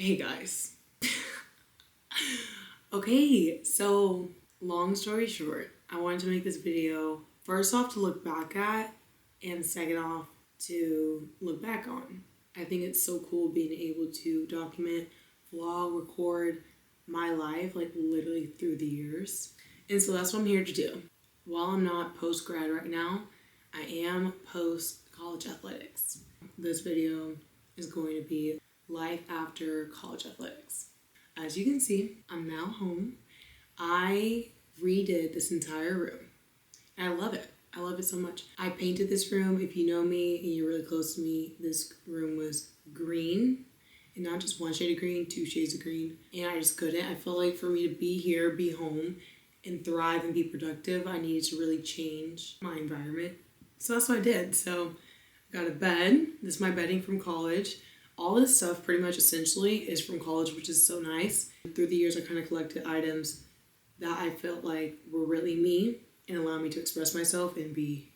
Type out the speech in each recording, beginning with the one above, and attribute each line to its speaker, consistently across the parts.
Speaker 1: Hey guys. Okay, so long story short, I wanted to make this video first off to look back at and second off to look back on. I think it's so cool being able to document, vlog, record my life like literally through the years. And so that's what I'm here to do. While I'm not post grad right now, I am post college athletics. This video is going to be life after college athletics. As you can see, I'm now home. I redid this entire room. And I love it. I love it so much. I painted this room. If you know me and you're really close to me, this room was green. And not just one shade of green, two shades of green. And I just couldn't. I felt like for me to be here, be home, and thrive and be productive, I needed to really change my environment. So that's what I did. So I got a bed. This is my bedding from college. All this stuff pretty much essentially is from college, which is so nice. Through the years, I kind of collected items that I felt like were really me and allowed me to express myself and be,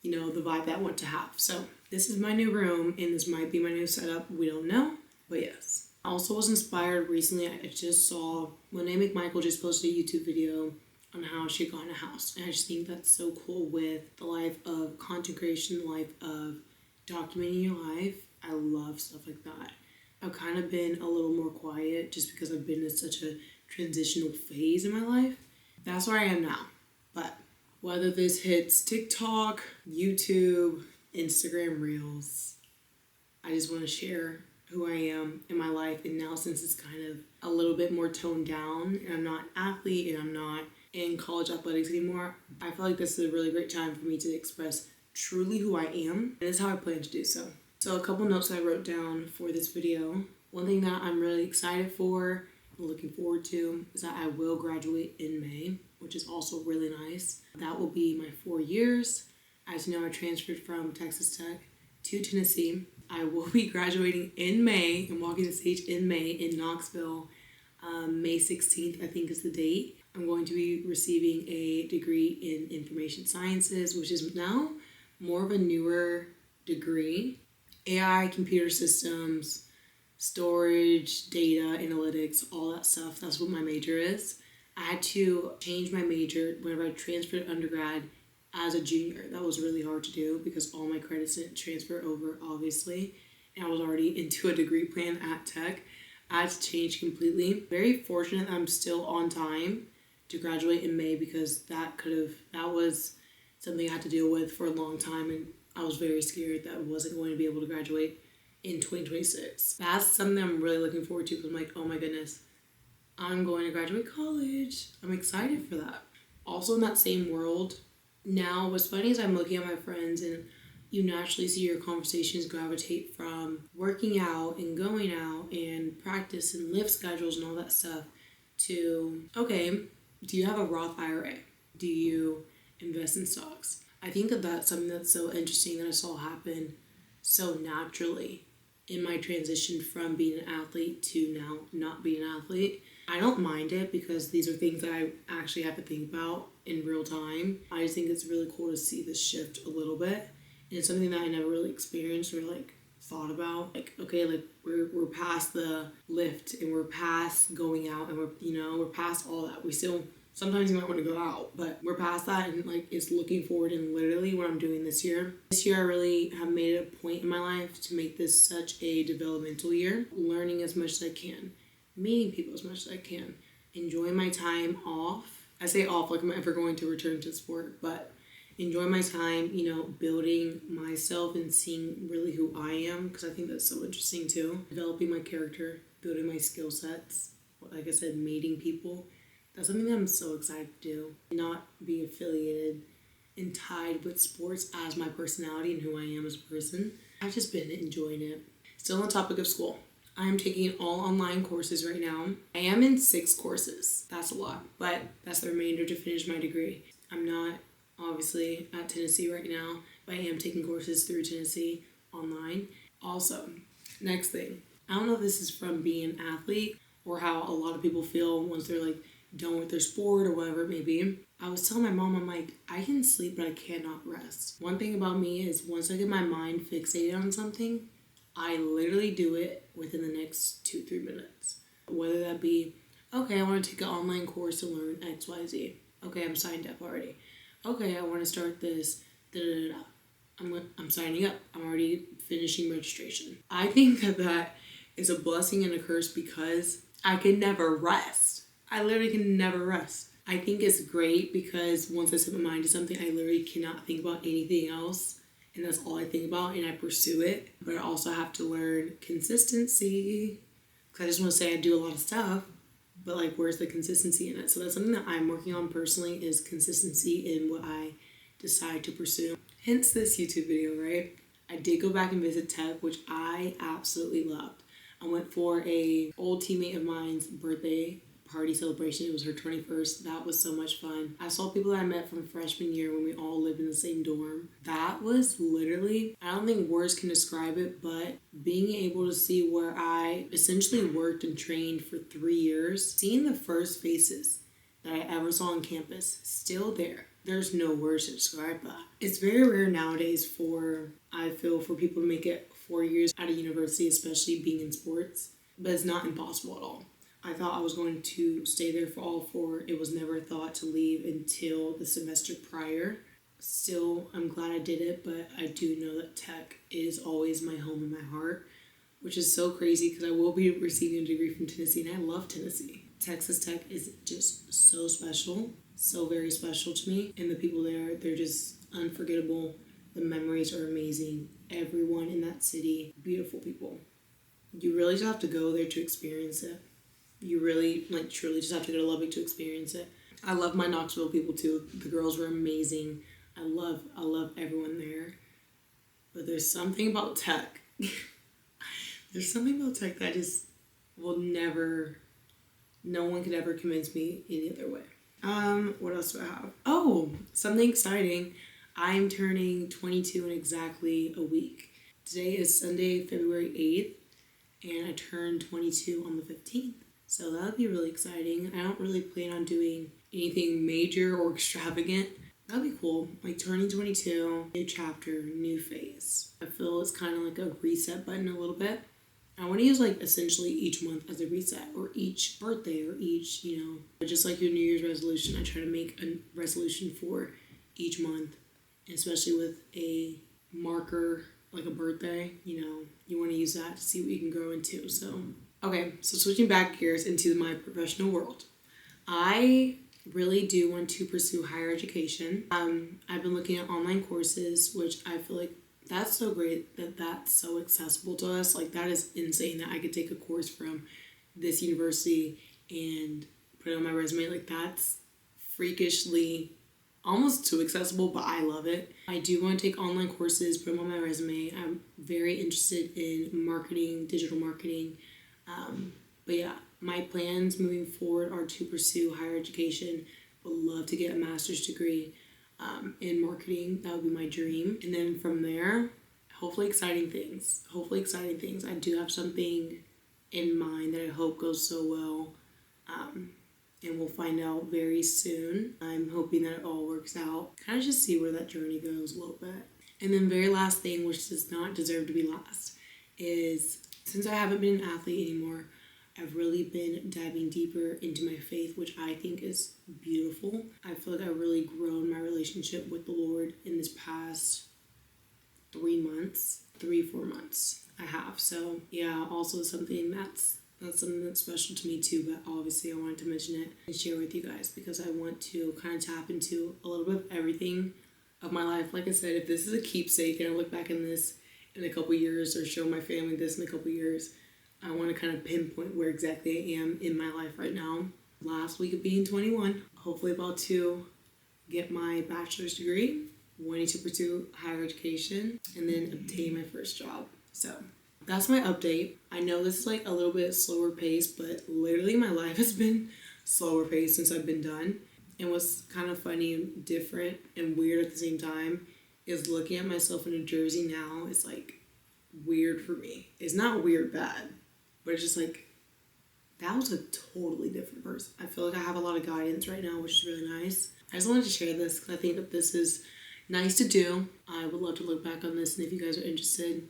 Speaker 1: the vibe that I want to have. So this is my new room and this might be my new setup. We don't know, but yes. I also was inspired recently. I just saw Monet McMichael just posted a YouTube video on how she got in a house. And I just think that's so cool with the life of content creation, the life of documenting your life. I love stuff like that. I've kind of been a little more quiet just because I've been in such a transitional phase in my life. That's where I am now. But whether this hits TikTok, YouTube, Instagram Reels, I just want to share who I am in my life. And now since it's kind of a little bit more toned down and I'm not an athlete and I'm not in college athletics anymore, I feel like this is a really great time for me to express truly who I am. And this is how I plan to do so. So a couple notes that I wrote down for this video. One thing that I'm really excited for, looking forward to, is that I will graduate in May, which is also really nice. That will be my 4 years. As you know, I transferred from Texas Tech to Tennessee. I will be graduating in May and walking the stage in May in Knoxville. May 16th, I think, is the date. I'm going to be receiving a degree in information sciences, which is now more of a newer degree. AI, computer systems, storage, data, analytics, all that stuff. That's what my major is. I had to change my major whenever I transferred undergrad as a junior. That was really hard to do because all my credits didn't transfer over, obviously. And I was already into a degree plan at Tech. I had to change completely. Very fortunate that I'm still on time to graduate in May because that was something I had to deal with for a long time, and I was very scared that I wasn't going to be able to graduate in 2026. That's something I'm really looking forward to because I'm like, oh my goodness, I'm going to graduate college. I'm excited for that. Also in that same world, now what's funny is I'm looking at my friends and you naturally see your conversations gravitate from working out and going out and practice and lift schedules and all that stuff to, okay, do you have a Roth IRA? Do you invest in stocks? I think that that's something that's so interesting that I saw happen so naturally in my transition from being an athlete to now not being an athlete. I don't mind it because these are things that I actually have to think about in real time. I just think it's really cool to see this shift a little bit. And it's something that I never really experienced or thought about. We're past the lift and we're past going out and we're past all that. We still sometimes you might want to go out, but we're past that and it's looking forward and literally what I'm doing this year. This year I really have made it a point in my life to make this such a developmental year, learning as much as I can, meeting people as much as I can, enjoying my time off. I say off like I'm ever going to return to sport, but enjoy my time, building myself and seeing really who I am because I think that's so interesting too. Developing my character, building my skill sets, like I said, meeting people. That's something that I'm so excited to do. Not be affiliated and tied with sports as my personality and who I am as a person. I've just been enjoying it. Still on the topic of school. I am taking all online courses right now. I am in 6 courses. That's a lot, but that's the remainder to finish my degree. I'm not obviously at Tennessee right now, but I am taking courses through Tennessee online. Also, next thing. I don't know if this is from being an athlete or how a lot of people feel once they're done with their sport or whatever it may be. I was telling my mom, I'm like, I can sleep, but I cannot rest. One thing about me is once I get my mind fixated on something, I literally do it within the next 2-3 minutes. Whether that be, okay, I want to take an online course to learn XYZ. Okay, I'm signed up already. Okay, I want to start this. Da da da da. I'm signing up. I'm already finishing registration. I think that is a blessing and a curse because I can never rest. I literally can never rest. I think it's great because once I set my mind to something, I literally cannot think about anything else. And that's all I think about, and I pursue it. But I also have to learn consistency. Because I just want to say I do a lot of stuff, but like, where's the consistency in it? So that's something that I'm working on personally, is consistency in what I decide to pursue. Hence this YouTube video, right? I did go back and visit Tech, which I absolutely loved. I went for a old teammate of mine's birthday party celebration. It was her 21st. That was so much fun. I saw people that I met from freshman year when we all lived in the same dorm. That was literally, I don't think words can describe it, but being able to see where I essentially worked and trained for 3 years, seeing the first faces that I ever saw on campus still there. There's no words to describe that. It's very rare nowadays I feel, for people to make it 4 years out of university, especially being in sports, but it's not impossible at all. I thought I was going to stay there for all 4. It was never a thought to leave until the semester prior. Still, I'm glad I did it, but I do know that Tech is always my home and my heart, which is so crazy because I will be receiving a degree from Tennessee, and I love Tennessee. Texas Tech is just so special, so very special to me, and the people there, they're just unforgettable. The memories are amazing. Everyone in that city, beautiful people. You really just have to go there to experience it. You really, truly just have to go to Lubbock to experience it. I love my Knoxville people too. The girls were amazing. I love everyone there. But there's something about Tech. There's something about Tech that I just will never, no one could ever convince me any other way. What else do I have? Oh, something exciting. I'm turning 22 in exactly a week. Today is Sunday, February 8th, and I turned 22 on the 15th. So that'll be really exciting. I don't really plan on doing anything major or extravagant. That'll be cool. Like turning 22, new chapter, new phase. I feel it's kind of like a reset button a little bit. I want to use essentially each month as a reset, or each birthday, or each, just like your New Year's resolution. I try to make a resolution for each month, especially with a marker like a birthday. You want to use that to see what you can grow into. Okay, so switching back gears into my professional world. I really do want to pursue higher education. I've been looking at online courses, which I feel like that's so great that that's so accessible to us. That is insane that I could take a course from this university and put it on my resume. That's freakishly almost too accessible, but I love it. I do want to take online courses, put them on my resume. I'm very interested in marketing, digital marketing. But yeah, my plans moving forward are to pursue higher education. Would love to get a master's degree in marketing. That would be my dream. And then from there, hopefully exciting things. I do have something in mind that I hope goes so well. And we'll find out very soon. I'm hoping that it all works out. Kind of just see where that journey goes a little bit. And then very last thing, which does not deserve to be last, is since I haven't been an athlete anymore, I've really been diving deeper into my faith, which I think is beautiful. I feel like I've really grown my relationship with the Lord in this past 4 months. I have. So yeah, also something that's something that's special to me too, but obviously I wanted to mention it and share with you guys because I want to kind of tap into a little bit of everything of my life. Like I said, if this is a keepsake and I look back in this in a couple years or show my family this in a couple years, I want to kind of pinpoint where exactly I am in my life right now. Last week of being 21, hopefully about to get my bachelor's degree, wanting to pursue higher education, and then obtain my first job. So that's my update. I know this is a little bit slower paced, but literally my life has been slower paced since I've been done. And what's kind of funny and different and weird at the same time is looking at myself in a jersey now is weird for me. It's not weird bad, but it's just that was a totally different person. I feel like I have a lot of guidance right now, which is really nice. I just wanted to share this because I think that this is nice to do. I would love to look back on this, and if you guys are interested,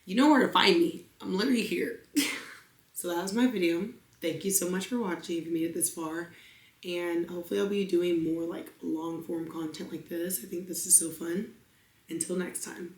Speaker 1: you know where to find me. I'm literally here. So that was my video. Thank you so much for watching if you made it this far. And hopefully I'll be doing more like long form content like this. I think this is so fun. Until next time.